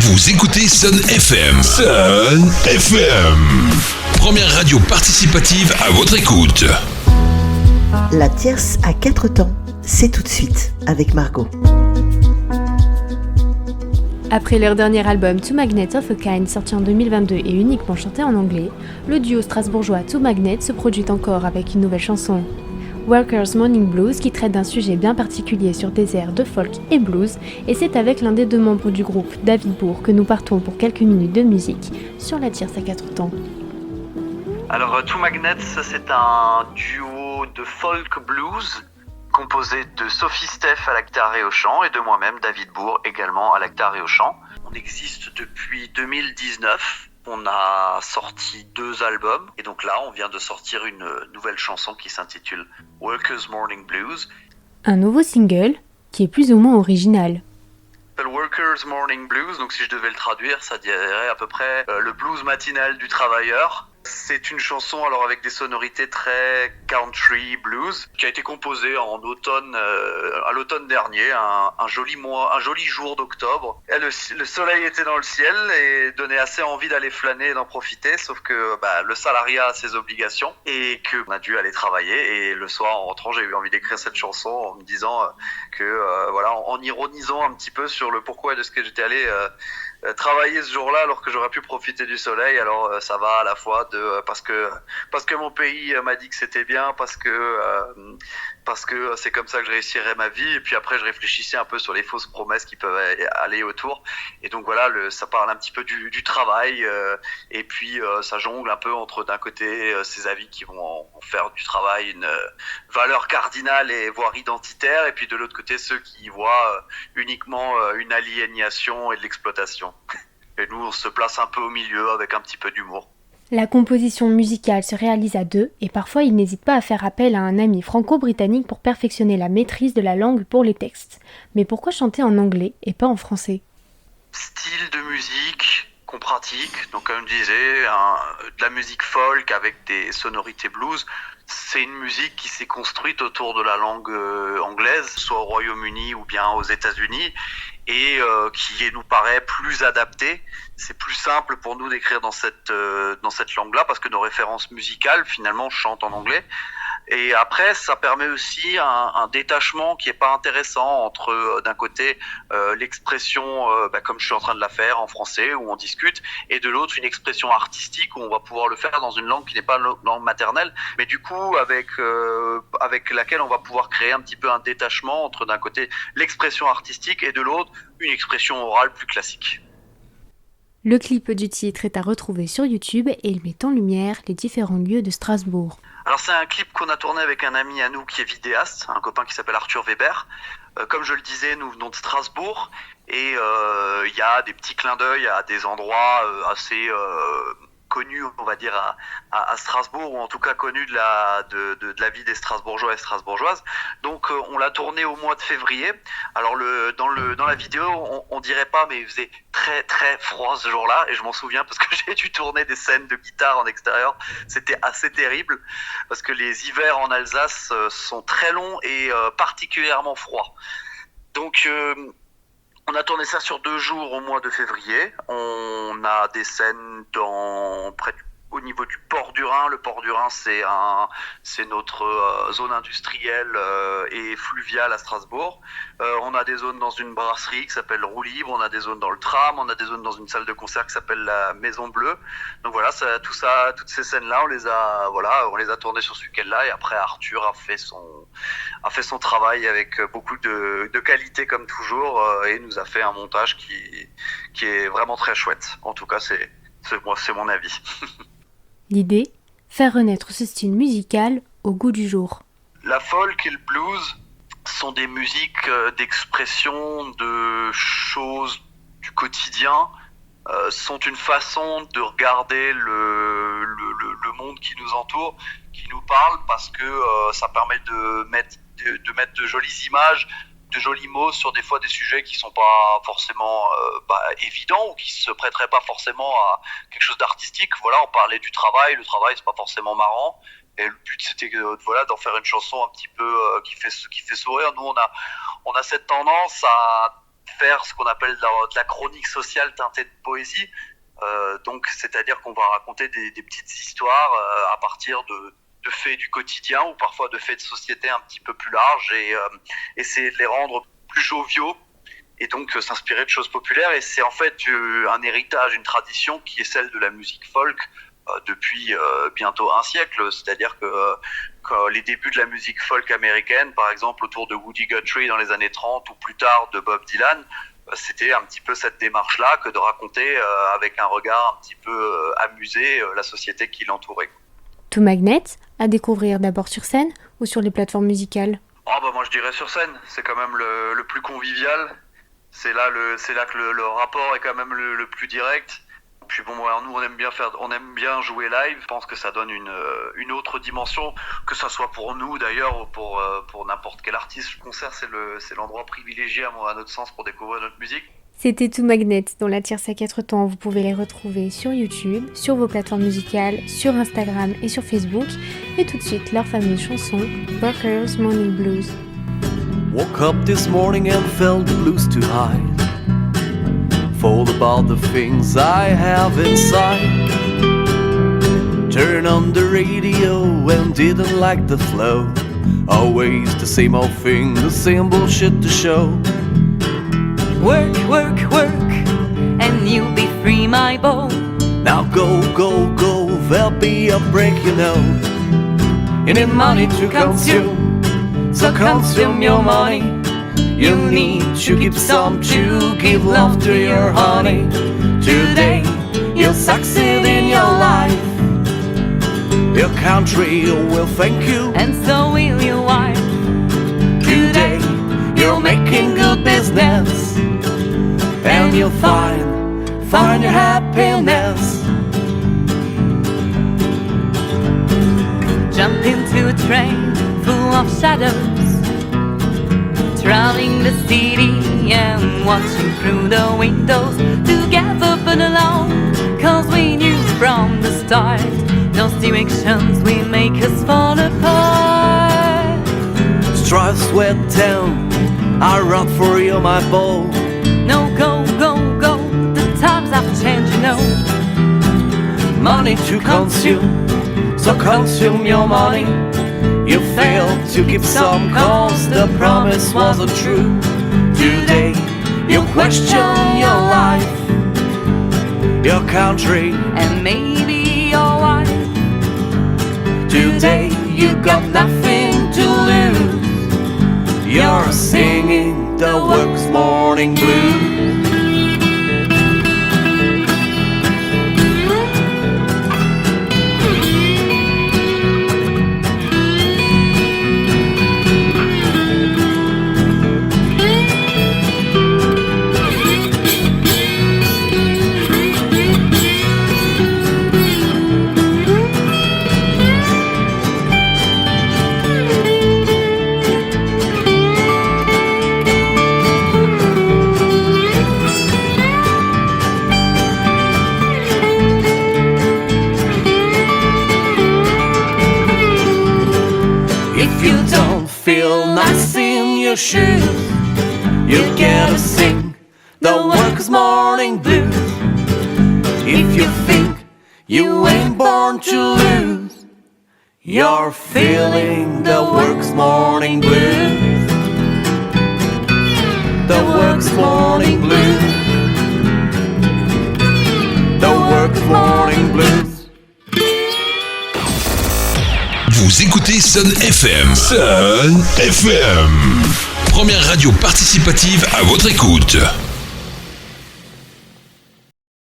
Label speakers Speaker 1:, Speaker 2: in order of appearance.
Speaker 1: Vous écoutez Sun FM. Sun FM. Première radio participative à votre écoute.
Speaker 2: La tierce à 4 temps, c'est tout de suite avec Margot.
Speaker 3: Après leur dernier album Two Magnets of a Kind sorti en 2022 et uniquement chanté en anglais, le duo strasbourgeois Two Magnets se produit encore avec une nouvelle chanson. Workers Morning Blues qui traite d'un sujet bien particulier sur des airs de folk et blues, et c'est avec l'un des deux membres du groupe, David Bourg, que nous partons pour quelques minutes de musique sur la tierce à 4 temps.
Speaker 4: Alors Two Magnets, c'est un duo de folk blues composé de Sophie Steff à la guitare et au chant et de moi-même, David Bourg, également à la guitare et au chant. On existe depuis 2019. On a sorti 2 albums et donc là on vient de sortir une nouvelle chanson qui s'intitule Workers Morning Blues.
Speaker 3: Un nouveau single qui est plus ou moins original.
Speaker 4: Le Workers Morning Blues, donc si je devais le traduire, ça dirait à peu près le blues matinal du travailleur. C'est une chanson alors avec des sonorités très country blues qui a été composée en automne, à l'automne dernier, un joli jour d'octobre. Et le soleil était dans le ciel et donnait assez envie d'aller flâner et d'en profiter, sauf que le salariat a ses obligations et qu'on a dû aller travailler. Et le soir en rentrant, j'ai eu envie d'écrire cette chanson en me disant en ironisant un petit peu sur le pourquoi de ce que j'étais allé travailler ce jour-là alors que j'aurais pu profiter du soleil. Alors ça va à la fois parce que mon pays m'a dit que c'était bien, parce que c'est comme ça que je réussirais ma vie, et puis après je réfléchissais un peu sur les fausses promesses qui peuvent aller autour, et donc voilà, ça parle un petit peu du travail, et puis ça jongle un peu entre d'un côté ces avis qui vont en faire du travail une valeur cardinale et voire identitaire, et puis de l'autre côté ceux qui y voient uniquement une aliénation et de l'exploitation. Et nous on se place un peu au milieu avec un petit peu d'humour.
Speaker 3: La composition musicale se réalise à 2 et parfois il n'hésite pas à faire appel à un ami franco-britannique pour perfectionner la maîtrise de la langue pour les textes. Mais pourquoi chanter en anglais et pas en français ?
Speaker 4: Style de musique qu'on pratique, donc comme je disais, de la musique folk avec des sonorités blues. C'est une musique qui s'est construite autour de la langue anglaise, soit au Royaume-Uni ou bien aux États-Unis, et qui nous paraît plus adaptée. C'est plus simple pour nous d'écrire dans cette langue-là parce que nos références musicales finalement chantent en anglais. Et après, ça permet aussi un détachement qui est pas intéressant entre d'un côté l'expression comme je suis en train de la faire en français où on discute, et de l'autre une expression artistique où on va pouvoir le faire dans une langue qui n'est pas langue maternelle, mais du coup avec laquelle on va pouvoir créer un petit peu un détachement entre d'un côté l'expression artistique et de l'autre une expression orale plus classique.
Speaker 3: Le clip du titre est à retrouver sur YouTube et il met en lumière les différents lieux de Strasbourg.
Speaker 4: Alors c'est un clip qu'on a tourné avec un ami à nous qui est vidéaste, un copain qui s'appelle Arthur Weber. Comme je le disais, nous venons de Strasbourg et il y a des petits clins d'œil à des endroits assez connus, on va dire, à Strasbourg, ou en tout cas connus de la vie des Strasbourgeois et Strasbourgeoises. Donc on l'a tourné au mois de février. Alors dans la vidéo, on dirait pas, mais il faisait très très froid ce jour-là, et je m'en souviens parce que j'ai dû tourner des scènes de guitare en extérieur. C'était assez terrible parce que les hivers en Alsace sont très longs et particulièrement froids. Donc on a tourné ça sur 2 jours au mois de février. On a des scènes au niveau du port du Rhin. Le port du Rhin, c'est notre zone industrielle et fluviale à Strasbourg. On a des zones dans une brasserie qui s'appelle Roue Libre. On a des zones dans le tram. On a des zones dans une salle de concert qui s'appelle la Maison Bleue. Donc voilà, toutes ces scènes-là, on les a tournées sur ce week-end-là. Et après, Arthur a fait son travail avec beaucoup de qualité comme toujours, et nous a fait un montage qui est vraiment très chouette. En tout cas, c'est mon avis.
Speaker 3: L'idée, faire renaître ce style musical au goût du jour.
Speaker 4: La folk et le blues sont des musiques d'expression de choses du quotidien, sont une façon de regarder le monde qui nous entoure, qui nous parle, parce que ça permet de mettre de jolies images, de jolis mots sur des fois des sujets qui sont pas forcément évidents, ou qui se prêteraient pas forcément à quelque chose d'artistique. Voilà, on parlait du travail. Le travail, c'est pas forcément marrant. Et le but, c'était d'en faire une chanson un petit peu qui fait sourire. Nous, on a cette tendance à faire ce qu'on appelle de la chronique sociale teintée de poésie. Donc, c'est-à-dire qu'on va raconter des petites histoires à partir de faits du quotidien ou parfois de faits de société un petit peu plus larges et essayer de les rendre plus joviaux et donc s'inspirer de choses populaires. Et c'est en fait un héritage, une tradition qui est celle de la musique folk depuis bientôt un siècle. C'est-à-dire que les débuts de la musique folk américaine, par exemple autour de Woody Guthrie dans les années 30 ou plus tard de Bob Dylan, c'était un petit peu cette démarche-là que de raconter avec un regard un petit peu amusé la société qui l'entourait.
Speaker 3: To Magnet, à découvrir d'abord sur scène ou sur les plateformes musicales?
Speaker 4: Moi je dirais sur scène, c'est quand même le plus convivial, c'est là que le rapport est quand même le plus direct. Puis bon, nous on aime bien jouer live. Je pense que ça donne une autre dimension, que ça soit pour nous d'ailleurs ou pour n'importe quel artiste. Le concert c'est l'endroit privilégié à notre sens pour découvrir notre musique.
Speaker 3: C'était To Magnet dans la tierce à 4 temps. Vous pouvez les retrouver sur YouTube, sur vos plateformes musicales, sur Instagram et sur Facebook. Et tout de suite, leur fameuse chanson Workers Morning Blues.
Speaker 5: Woke up this morning and felt the blues too high. Thought about the things I have inside. Turned on the radio and didn't like the flow. Always the same old thing, the same bullshit to show.
Speaker 6: Work, work, work, and you'll be free, my boy.
Speaker 5: Now go, go, go, there'll be a break, you know. You need money to consume, so consume your money. You need to keep some to give love to your honey. Today, you'll succeed in your life. Your country will thank you,
Speaker 6: and so will your wife.
Speaker 5: Today, you're making good business, and you'll find your happiness.
Speaker 6: Jump into a train full of shadows, traveling the city and watching through the windows. Together but alone, cause we knew from the start those directions will make us fall apart.
Speaker 5: Strive, sweat, down, I run for you, my boy.
Speaker 6: No, go, go, go, the times have changed, you know.
Speaker 5: Money to consume, so consume your money. You failed to keep some cause the promise wasn't true. Today, you question your life, your country,
Speaker 6: and maybe your wife.
Speaker 5: Today, you got nothing to lose. You're singing the work's morning blues. Feel nice in your shoes, you gotta sing the workers' morning blues. If you think you ain't born to lose, you're feeling the workers' morning blues. The workers' morning blues. The workers' morning blues.
Speaker 1: Vous écoutez Sun FM. Sun FM. Première radio participative à votre écoute.